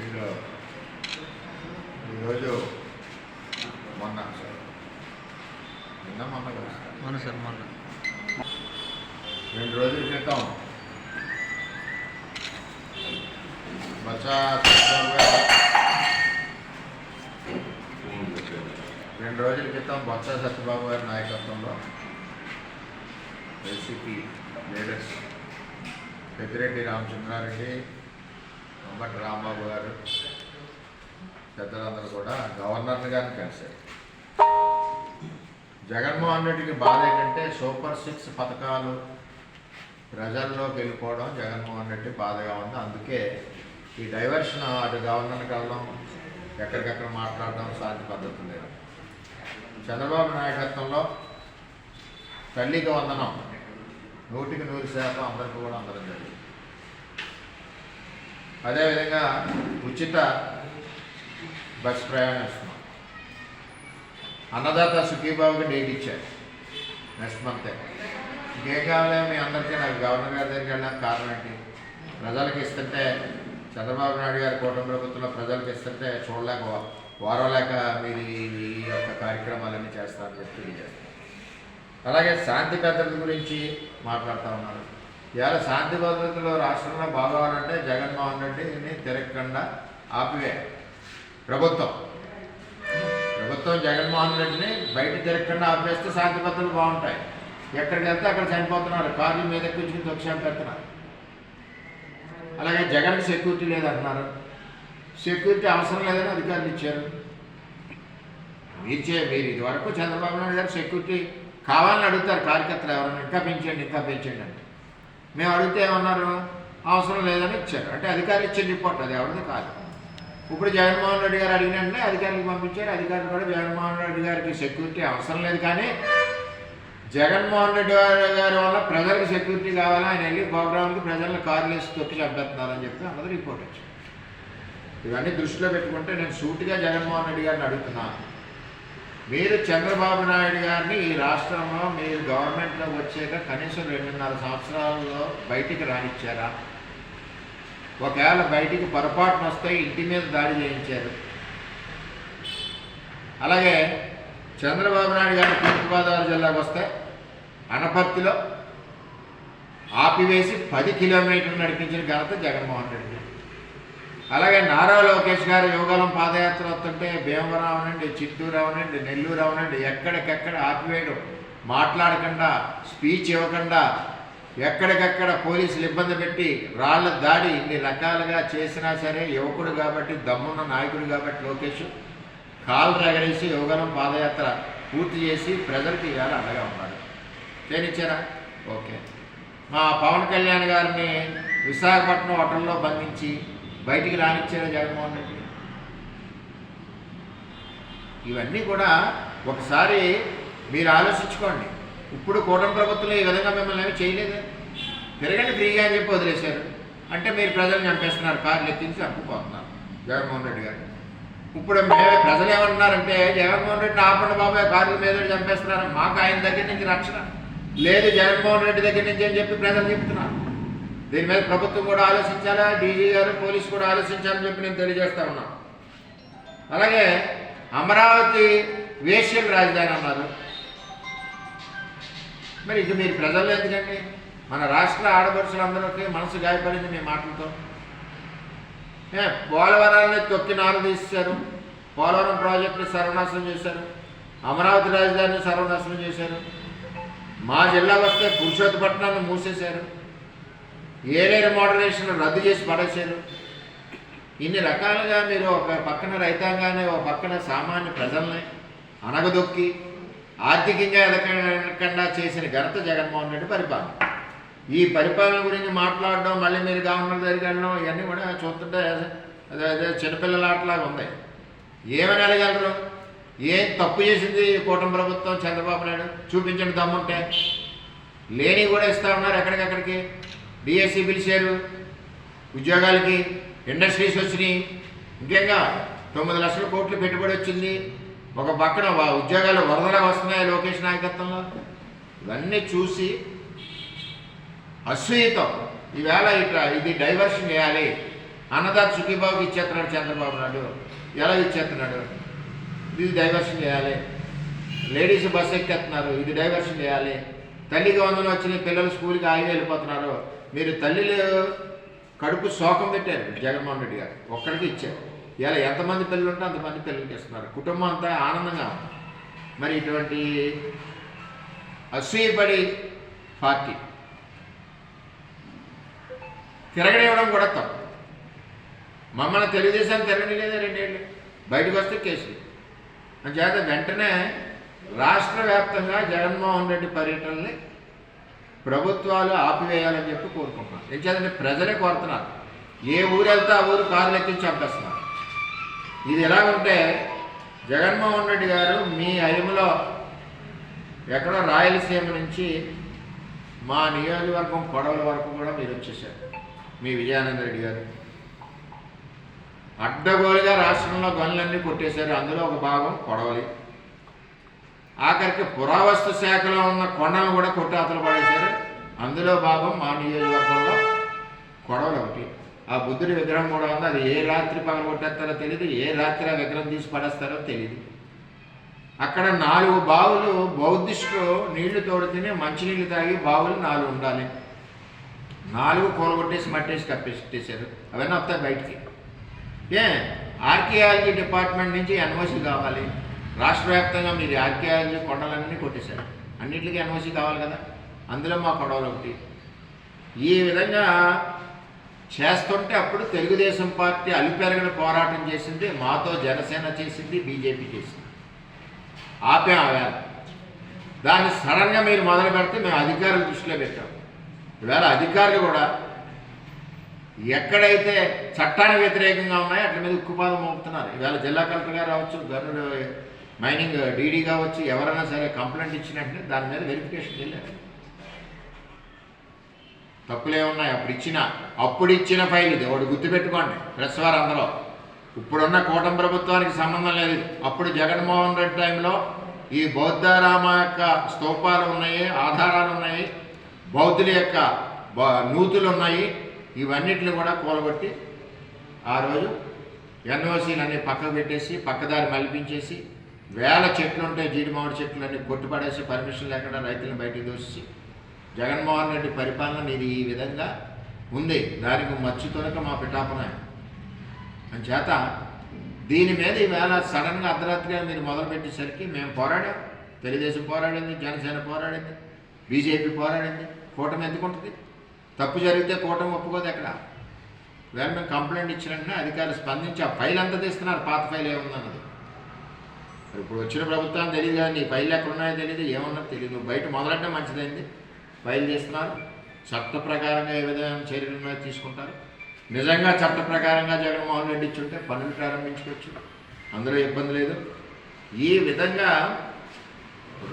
ఈరోజు మొన్న సార్ మొన్న సార్ మొన్న 2 రోజుల క్రితం బొత్స 2 రోజుల క్రితం బొత్స సత్యబాబు గారి నాయకత్వంలో వైసీపీ లీడర్స్ పెద్దిరెడ్డి రామచంద్రారెడ్డి, అంబటి రాంబాబు గారు పెద్దలందరూ కూడా గవర్నర్ గారిని కలిశారు. జగన్మోహన్ రెడ్డికి బాధ ఏంటంటే సూపర్ 6 పథకాలు ప్రజల్లోకి వెళ్ళిపోవడం జగన్మోహన్ రెడ్డి బాధగా ఉంది. అందుకే ఈ డైవర్షన్ అటు గవర్నర్కి వెళ్ళడం, ఎక్కడికక్కడ మాట్లాడడం సాధ్య పద్ధతి లేదు. చంద్రబాబు నాయకత్వంలో తల్లికి వందనం 100% అందరికీ కూడా అందరం జరిగింది. అదేవిధంగా ఉచిత బస్ ప్రయాణం ఇస్తున్నాం. అన్నదాత సుఖీబాబుకి డేట్ ఇచ్చారు నెక్స్ట్ మంతే. ఇంకేం కావాలి మీ అందరికీ? నాకు గవర్నర్ గారి దగ్గరికి వెళ్ళడానికి కారణం ఏంటి? ప్రజలకు ఇస్తుంటే చంద్రబాబు నాయుడు గారి కూటమి ప్రభుత్వంలో ప్రజలకు ఇస్తుంటే చూడలేక వారలేక మీరు ఈ యొక్క కార్యక్రమాలన్నీ చేస్తారని చెప్పి చేస్తారు. అలాగే శాంతి భద్రత గురించి మాట్లాడుతూ ఉన్నారు. ఇవాళ శాంతి భద్రతలు రాష్ట్రంలో బాగోవాలంటే జగన్మోహన్ రెడ్డిని తిరగకుండా ఆపివే ప్రభుత్వం జగన్మోహన్ రెడ్డిని బయట తిరగకుండా ఆపేస్తే శాంతి భద్రతలు బాగుంటాయి. ఎక్కడికి వెళ్తే అక్కడ చనిపోతున్నారు, కార్ల మీద ఎక్కించుకుని తొక్కిసాం పెడుతున్నారు. అలాగే జగన్కి సెక్యూరిటీ లేదంటున్నారు. సెక్యూరిటీ అవసరం లేదని అధికారులు ఇచ్చారు. మీరు ఇదివరకు చంద్రబాబు నాయుడు గారు సెక్యూరిటీ కావాలని అడుగుతారు కార్యకర్తలు, ఎవరైనా ఇంకా పెంచండి అంటే. మేము అడిగితే ఏమన్నారు? అవసరం లేదని ఇచ్చారు. అంటే అధికారులు ఇచ్చే రిపోర్ట్, అది ఎవరిది కాదు. ఇప్పుడు జగన్మోహన్ రెడ్డి గారు అడిగినంటే అధికారులకు పంపించారు. అధికారులు కూడా జగన్మోహన్ రెడ్డి గారికి సెక్యూరిటీ అవసరం లేదు, కానీ జగన్మోహన్ రెడ్డి గారి వల్ల ప్రజలకు సెక్యూరిటీ కావాలా, ఆయన వెళ్ళి ప్రోగ్రాంకి ప్రజలను కార్లు వేసి తొక్కి చంపేస్తున్నారని చెప్పి అన్నది రిపోర్ట్ వచ్చింది. ఇవన్నీ దృష్టిలో పెట్టుకుంటే నేను సూటిగా జగన్మోహన్ రెడ్డి గారిని అడుగుతున్నాను, మీరు చంద్రబాబు నాయుడు గారిని ఈ రాష్ట్రంలో మీరు గవర్నమెంట్లో వచ్చాక కనీసం 2.5 సంవత్సరాల్లో బయటికి రానిచ్చారా? ఒకవేళ బయటికి పొరపాటున వస్తే ఇంటి మీద దాడి చేయించారు. అలాగే చంద్రబాబు నాయుడు గారు తూర్పుగోదావరి జిల్లాకు వస్తే అనపర్తిలో ఆపివేసి 10 కిలోమీటర్లు నడిపించిన ఘనత జగన్మోహన్ రెడ్డి. అలాగే నారా లోకేష్ గారు యువగలం పాదయాత్ర వస్తుంటే భీమవరం అవనండి, చిత్తూరు అవనండి, నెల్లూరు అవనండి, ఎక్కడికెక్కడ ఆపివేయడం, మాట్లాడకుండా, స్పీచ్ ఇవ్వకుండా, ఎక్కడికెక్కడ పోలీసులు ఇబ్బంది పెట్టి రాళ్ల దాడి ఇన్ని రకాలుగా చేసినా సరే యువకుడు కాబట్టి, దమ్మున్న నాయకుడు కాబట్టి లోకేష్ కాళ్ళు రగడేసి యువగలం పాదయాత్ర పూర్తి చేసి ప్రజలకి ఇవాళ అండగా ఉన్నాడు. తేనిచ్చారా? ఓకే. మా పవన్ కళ్యాణ్ గారిని విశాఖపట్నం హోటల్లో బంధించి బయటికి రానిచ్చారా జగన్మోహన్ రెడ్డి? ఇవన్నీ కూడా ఒకసారి మీరు ఆలోచించుకోండి. ఇప్పుడు కూటమి ప్రభుత్వంలో ఈ విధంగా మిమ్మల్ని ఏమీ చేయలేదు. తిరగండి ఫ్రీగా అని చెప్పి వదిలేశారు. అంటే మీరు ప్రజలు చంపేస్తున్నారు, కార్లు ఎత్తించి చంపుకుపోతున్నారు జగన్మోహన్ రెడ్డి గారు. ఇప్పుడు ప్రజలు ఏమంటున్నారంటే జగన్మోహన్ రెడ్డిని ఆపండి బాబాయ్, కార్ల మీద చంపేస్తున్నారు, మాకు ఆయన దగ్గర నుంచి రక్షణ లేదు, జగన్మోహన్ రెడ్డి దగ్గర నుంచి అని చెప్పి ప్రజలు చెప్తున్నారు. దీని మీద ప్రభుత్వం కూడా ఆలోచించాలా, డీజీ గారు పోలీసు కూడా ఆలోచించాలని చెప్పి నేను తెలియజేస్తా ఉన్నాను. అలాగే అమరావతి వేశ్యల రాజధాని అన్నారు. మరి ఇది మీరు ప్రజల్లో ఎందుకండి? మన రాష్ట్ర ఆడపడుచులందరికీ మనసు గాయపడింది మీ మాటలతో. పోలవరాన్ని తొక్కి నారు తీశారు, పోలవరం ప్రాజెక్టుని సర్వనాశనం చేశారు, అమరావతి రాజధానిని సర్వనాశనం చేశారు, మా జిల్లా వస్తే పురుషోత్తపట్నాన్ని మూసేశారు, ఏలేరు మోడరేషన్ రద్దు చేసి పడేశారు. ఇన్ని రకాలుగా మీరు ఒక పక్కన రైతాంగాన్ని, ఒక పక్కన సామాన్య ప్రజల్ని అనగదొక్కి ఆర్థికంగా ఎదగకుండా చేసిన ఘనత జగన్మోహన్ రెడ్డి పరిపాలన. ఈ పరిపాలన గురించి మాట్లాడడం, మళ్ళీ మీరు గవర్నర్ దగ్గరికి వెళ్ళడం, ఇవన్నీ కూడా చూస్తుంటే అదే చిన్నపిల్లల ఆటలాగా ఉంది. ఏమని అడగలరు? ఏం తప్పు చేసింది కూటమి ప్రభుత్వం చంద్రబాబు నాయుడు? చూపించండి దమ్ముంటే. లేని కూడా ఇస్తూ ఉన్నారు ఎక్కడికక్కడికి. డిఎస్సి పిలిచారు, ఉద్యోగాలకి ఇండస్ట్రీస్ వచ్చినాయి, ఇంకేంగా 9 లక్షల కోట్లు పెట్టుబడి వచ్చింది. ఒక పక్కన ఉద్యోగాలు వరదలా వస్తున్నాయి లోకేష్ నాయకత్వంలో. ఇవన్నీ చూసి అసూయతో ఈవేళ ఇది డైవర్షన్ చేయాలి, అన్నదాత సుఖీబాబుకి ఇచ్చేస్తున్నాడు చంద్రబాబు నాయుడు. ఎలా ఇచ్చేస్తున్నాడు? ఇది డైవర్షన్ చేయాలి. లేడీస్ బస్సు ఎక్కేస్తున్నారు, ఇది డైవర్షన్ చేయాలి. తల్లికి వందలు వచ్చిన పిల్లలు స్కూల్కి ఆగి వెళ్ళిపోతున్నారు. మీరు తల్లిలు కడుపు శోకం పెట్టారు జగన్మోహన్ రెడ్డి గారు, ఒక్కడికి ఇచ్చారు. ఇలా ఎంతమంది పిల్లలు ఉంటే అంతమంది పిల్లలకి ఇస్తున్నారు. కుటుంబం అంతా ఆనందంగా ఉంది. మరి ఇటువంటి అసూయపడి పార్టీ తిరగనివ్వడం కూడా తప్పు. మమ్మల్ని తెలుగుదేశాన్ని తిరగనిలేదా 2 ఏళ్ళు, బయటకు వస్తే కేసులు. చేత వెంటనే రాష్ట్ర వ్యాప్తంగా జగన్మోహన్ రెడ్డి పర్యటనని ప్రభుత్వాలు ఆపివేయాలని చెప్పి కోరుకుంటున్నారు. ఎందుకంటే ప్రజలే కోరుతున్నారు. ఏ ఊరు వెళ్తే ఆ ఊరు కారు లెక్కించి చంపేస్తున్నారు. ఇది ఎలాగుంటే జగన్మోహన్ రెడ్డి గారు మీ హయంలో ఎక్కడో రాయలసీమ నుంచి మా నియోజకవర్గం కొడవల వరకు కూడా మీరు వచ్చేసారు. మీ విజయానంద రెడ్డి గారు అడ్డగోలుగా రాష్ట్రంలో గనులన్నీ కొట్టేశారు. అందులో ఒక భాగం కొడవలి. ఆఖరికి పురావస్తు శాఖలో ఉన్న కొండలను కూడా కొట్టాతలు పడేశారు. అందులో భాగం మా నియోజకవర్గంలో కొడవలి ఒకటి. ఆ బుద్ధుడి విగ్రహం కూడా ఉంది. అది ఏ రాత్రి పగల కొట్టేస్తారో తెలియదు, ఏ రాత్రి ఆ విగ్రహం తీసి పడేస్తారో తెలియదు. అక్కడ 4 బావులు బౌద్ధిస్టులు నీళ్లు తోడుకుని మంచినీళ్ళు తాగి బావులు 4 ఉండాలి. 4 కూలగొట్టేసి మట్టేసి కప్పేసేసారు. అవన్నీ వస్తాయి బయటికి. ఆర్కియాలజీ డిపార్ట్మెంట్ నుంచి ఎన్ఓసి కావాలి. రాష్ట్ర వ్యాప్తంగా మీరు ఆర్కియాలజీ కొండలన్నీ కొట్టేశారు. అన్నింటికి ఎన్ఓసి కావాలి కదా, అందులో మా కొండలు ఒకటి. ఈ విధంగా చేస్తుంటే అప్పుడు తెలుగుదేశం పార్టీ అలుపెరగని పోరాటం చేసింది. మాతో జనసేన చేసింది, బీజేపీ చేసింది. ఆపాం ఆవేళ. దాన్ని సడన్గా మీరు మొదలు పెడితే మేము అధికారుల దృష్టిలో పెట్టాం. ఈవేళ అధికారులు కూడా ఎక్కడైతే చట్టానికి వ్యతిరేకంగా ఉన్నాయో అట్ల మీద ఉక్కుపాదం మోపుతున్నారు. ఈవేళ జిల్లా కలెక్టర్ గారు రావచ్చు, గనుడు మైనింగ్ డీడీ కావచ్చు, ఎవరైనా సరే కంప్లైంట్ ఇచ్చినట్టే దాని మీద వెరిఫికేషన్ వెళ్ళారు. తప్పులే ఉన్నాయి. అప్పుడు ఇచ్చిన ఫైల్ ఇది. ఒకటి గుర్తుపెట్టుకోండి ప్రెస్ వారు అందరూ. ఇప్పుడున్న కూటమి ప్రభుత్వానికి సంబంధం లేదు. అప్పుడు జగన్మోహన్ రెడ్డి టైంలో ఈ బౌద్ధరామ యొక్క స్తూపాలు ఉన్నాయి, ఆధారాలు ఉన్నాయి, బౌద్ధుల యొక్క నూతులు ఉన్నాయి. ఇవన్నిటిని కూడా కూలగొట్టి ఆ రోజు ఎన్ఓసీలన్నీ పక్కకు పెట్టేసి పక్కదారి మలిపించేసి వేల చెట్లు ఉంటాయి, జీడి మామిడి చెట్లన్నీ కొట్టుపడేసి పర్మిషన్ లేకుండా రైతులను బయటికి దోసి జగన్మోహన్ రెడ్డి పరిపాలన ఇది ఈ విధంగా ఉంది. దానికి మచ్చు తొనక మా పిఠాపన అని చేత దీని మీద ఈవేళ సడన్గా అర్ధరాత్రిగా మీరు మొదలుపెట్టేసరికి మేము పోరాడాం. తెలుగుదేశం పోరాడింది, జనసేన పోరాడింది, బీజేపీ పోరాడింది. కూటమి ఎందుకుంటుంది? తప్పు జరిగితే కూటమి ఒప్పుకోదు. ఎక్కడ వేళ మేము కంప్లైంట్ ఇచ్చినట్టునే అధికారులు స్పందించి ఆ ఫైల్ అంతా తీస్తున్నారు. పాత ఫైల్ ఏముందన్నది ఇప్పుడు వచ్చిన ప్రభుత్వానికి తెలియదు కదా, నీ ఫైల్ ఎక్కడ ఉన్నాయో తెలియదు, ఏమన్నది తెలియదు. నువ్వు బయట మొదలంటే మంచిదైంది. ఫైల్ చేస్తున్నారు. చట్ట ప్రకారంగా ఏ విధమైన చర్యలు ఉన్నాయో తీసుకుంటారు. నిజంగా చట్ట ప్రకారంగా జగన్మోహన్ రెడ్డి ఇచ్చుంటే పనులు ప్రారంభించుకోవచ్చు, అందులో ఇబ్బంది లేదు. ఈ విధంగా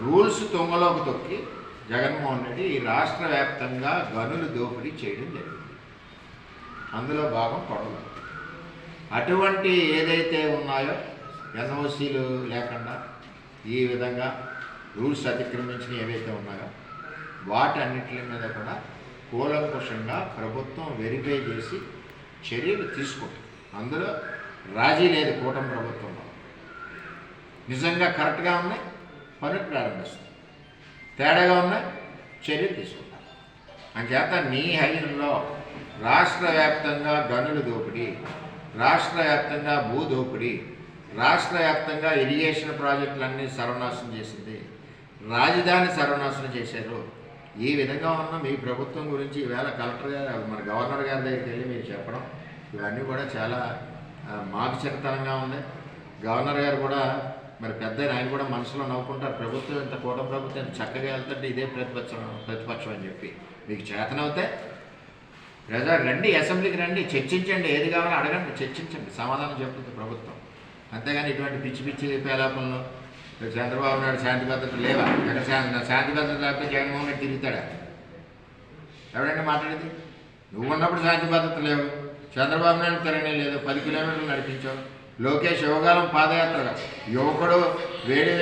రూల్స్ తొంగలోకి తొక్కి జగన్మోహన్ రెడ్డి ఈ రాష్ట్ర వ్యాప్తంగా గనులు దోపిడీ చేయడం జరిగింది. అందులో భాగం కొడవలి. అటువంటి ఏదైతే ఉన్నాయో ఎన్ఓసీలు లేకుండా ఈ విధంగా రూల్స్ అతిక్రమించిన ఏవైతే ఉన్నాయో వాటన్నిటి మీద కూడా కూలంకుషంగా ప్రభుత్వం వెరిఫై చేసి చర్యలు తీసుకుంటుంది. అందులో రాజీ లేదు. కూటమి ప్రభుత్వంలో నిజంగా కరెక్ట్గా ఉన్నాయి, పనులు ప్రారంభిస్తుంది. తేడాగా ఉన్నాయి, చర్యలు తీసుకుంటారు. అంచేత నీ హయంలో రాష్ట్ర వ్యాప్తంగా గనుల దోపిడీ, రాష్ట్ర వ్యాప్తంగా భూ దోపిడీ, రాష్ట్ర వ్యాప్తంగా ఇరిగేషన్ ప్రాజెక్టులన్నీ సర్వనాశనం చేసింది, రాజధాని సర్వనాశనం చేశారు. ఈ విధంగా ఉన్న మీ ప్రభుత్వం గురించి ఈవేళ కలెక్టర్ గారు మన గవర్నర్ గారి దగ్గరికి వెళ్ళి మీరు చెప్పడం ఇవన్నీ కూడా చాలా మాకు చిరతనంగా ఉంది. గవర్నర్ గారు కూడా మరి పెద్ద ఆయన కూడా మనసులో నవ్వుకుంటారు. ప్రభుత్వం ఇంత కూటమి ప్రభుత్వం ఇంత చక్కగా వెళ్తుంటే ఇదే ప్రతిపక్షం అని చెప్పి మీకు చేతనవుతే ప్రజలు రండి, అసెంబ్లీకి రండి, చర్చించండి, ఏది కావాలో అడగండి, చర్చించండి, సమాధానం చెప్తుంది ప్రభుత్వం. అంతేగాని ఇటువంటి పిచ్చి పిచ్చి పేలాపనలు చంద్రబాబు నాయుడు శాంతి భద్రత లేవా? ఎక్కడ శాంతి భద్రత లేకపోతే జగన్మోహన్ రెడ్డి తిరుగుతాడా? ఎవరైనా మాట్లాడేది? నువ్వు ఉన్నప్పుడు శాంతి భద్రత లేవు, చంద్రబాబు నాయుడు తిరగనే లేదు, 10 కిలోమీటర్లు నడిపించావు. లోకేష్ యువకాలం పాదయాత్రగా యువకుడు వేడి